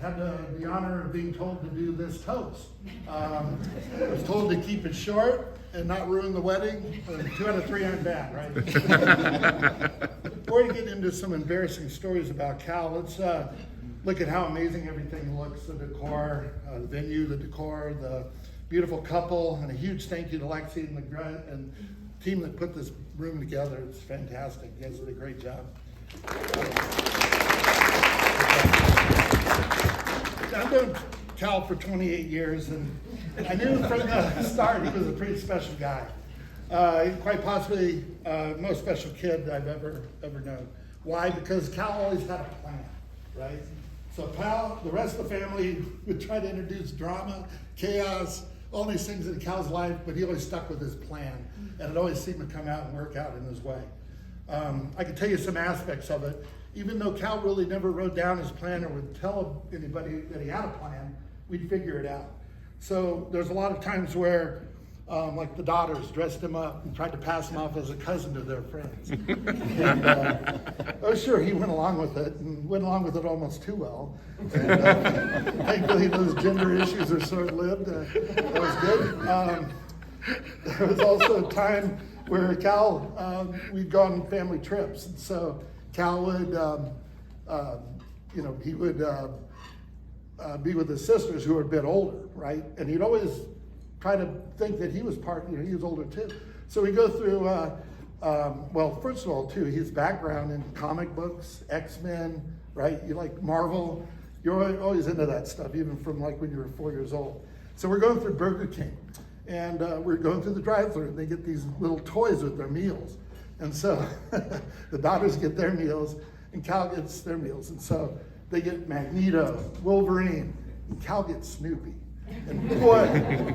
had the honor of being told to do this toast. I was told to keep it short and not ruin the wedding. 2 out of 3 aren't bad, right? Before we get into some embarrassing stories about Cal, let's look at how amazing everything looks, the decor, the venue, the decor, the beautiful couple, and a huge thank you to Lexi and the team that put this room together. It's fantastic. You guys did a great job. I've known Cal for 28 years, and I knew from the start he was a pretty special guy. Quite possibly most special kid I've ever known. Why? Because Cal always had a plan, right? So Cal, the rest of the family would try to introduce drama, chaos, all these things in Cal's life, but he always stuck with his plan, and it always seemed to come out and work out in his way. I can tell you some aspects of it. Even though Cal really never wrote down his plan or would tell anybody that he had a plan, we'd figure it out. So there's a lot of times where, like the daughters dressed him up and tried to pass him off as a cousin to their friends. And, oh sure, he went along with it, and went along with it almost too well. And, thankfully those gender issues are short-lived. That was good. There was also a time where Cal, we'd gone on family trips, and so Cal would, he would be with his sisters who were a bit older, right? And he'd always try to think that he was he was older too. So we go through, well, first of all, too, his background in comic books, X-Men, right? You like Marvel, you're always into that stuff, even from like when you were 4 years old. So we're going through Burger King, and we're going through the drive-thru, and they get these little toys with their meals. And so the daughters get their meals, and Cal gets their meals. And so they get Magneto, Wolverine, and Cal gets Snoopy. And boy,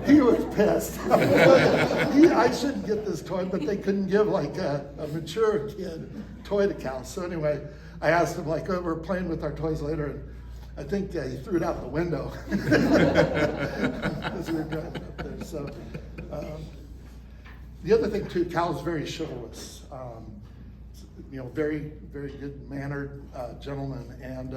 he was pissed. I shouldn't get this toy, but they couldn't give like a mature kid toy to Cal. So anyway, I asked him, like, oh, we're playing with our toys later, and I think he threw it out the window as we were driving up there. So the other thing too, Cal's very chivalrous. Very, very good-mannered gentleman, and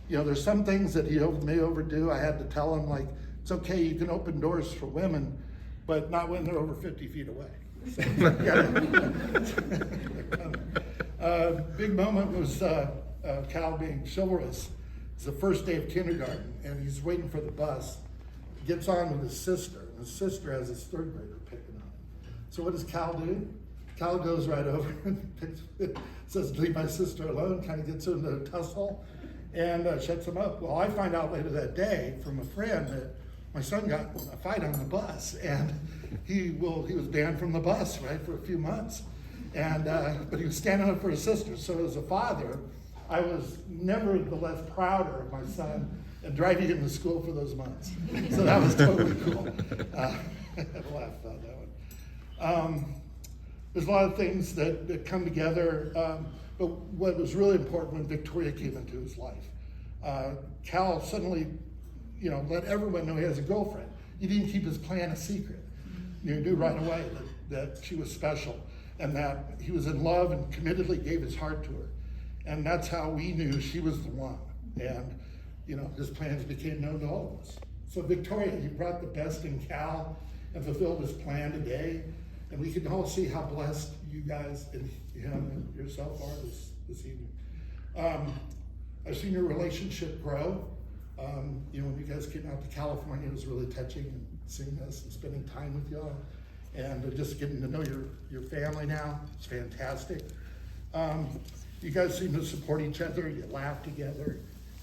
there's some things that he may overdo. I had to tell him, like, it's okay, you can open doors for women, but not when they're over 50 feet away. So, big moment was Cal being chivalrous. It's the first day of kindergarten, and he's waiting for the bus. He gets on with his sister, and his sister has his 3rd grader picking on him. So what does Cal do? Cal goes right over and says, leave my sister alone, kind of gets her into a tussle, and shuts him up. Well, I find out later that day from a friend that my son got in a fight on the bus, and he was banned from the bus, right, for a few months. And but he was standing up for his sister. So as a father, I was nevertheless prouder of my son and driving him to school for those months. So that was totally cool. I had a laugh about that one. There's a lot of things that come together, but what was really important when Victoria came into his life, Cal suddenly, let everyone know he has a girlfriend. He didn't keep his plan a secret. You knew right away that she was special, and that he was in love and committedly gave his heart to her. And that's how we knew she was the one. And, his plans became known to all of us. So Victoria, he brought the best in Cal and fulfilled his plan today. And we can all see how blessed you guys and him and yourself are this evening. I've seen your relationship grow. When you guys came out to California, it was really touching, and seeing this and spending time with y'all. And just getting to know your family now. It's fantastic. You guys seem to support each other. You laugh together.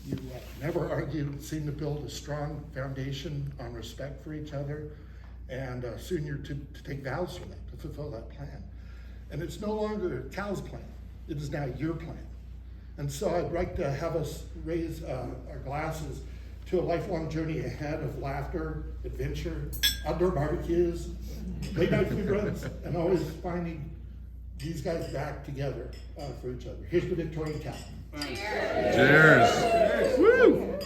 You never argue. Seem to build a strong foundation on respect for each other. And soon you're to take vows for that, to fulfill that plan. And it's no longer Cal's plan. It is now your plan. And so I'd like to have us raise our glasses to a lifelong journey ahead of laughter, adventure, outdoor barbecues, late night food runs, and always finding these guys back together for each other. Here's the Victorian Cal. Cheers. Cheers. Woo!